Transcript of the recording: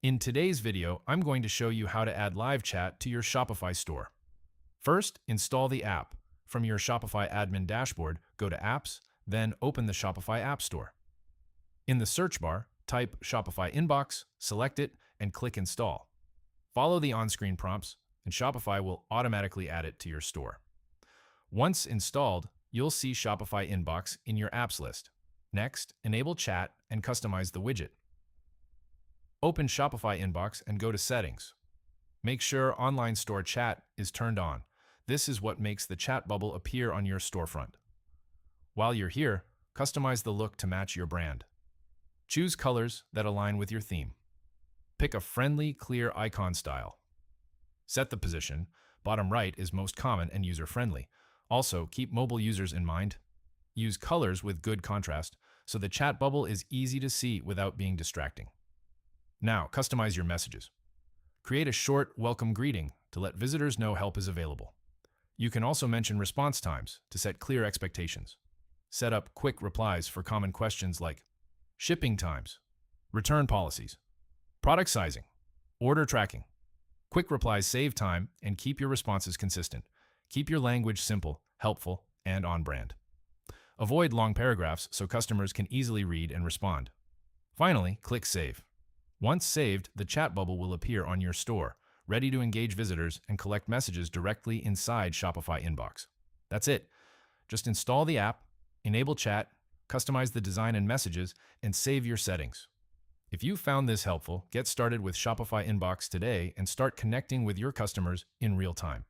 In today's video, I'm going to show you how to add live chat to your Shopify store. First, install the app. From your Shopify admin dashboard, go to Apps, then open the Shopify App Store. In the search bar, type Shopify Inbox, select it, and click Install. Follow the on-screen prompts, and Shopify will automatically add it to your store. Once installed, you'll see Shopify Inbox in your apps list. Next, enable chat and customize the widget. Open Shopify Inbox and go to Settings. Make sure Online Store Chat is turned on. This is what makes the chat bubble appear on your storefront. While you're here, customize the look to match your brand. Choose colors that align with your theme. Pick a friendly, clear icon style. Set the position. Bottom right is most common and user-friendly. Also, keep mobile users in mind. Use colors with good contrast so the chat bubble is easy to see without being distracting. Now, customize your messages. Create a short, welcome greeting to let visitors know help is available. You can also mention response times to set clear expectations. Set up quick replies for common questions like shipping times, return policies, product sizing, order tracking. Quick replies save time and keep your responses consistent. Keep your language simple, helpful, and on brand. Avoid long paragraphs so customers can easily read and respond. Finally, click Save. Once saved, the chat bubble will appear on your store, ready to engage visitors and collect messages directly inside Shopify Inbox. That's it. Just install the app, enable chat, customize the design and messages, and save your settings. If you found this helpful, get started with Shopify Inbox today and start connecting with your customers in real time.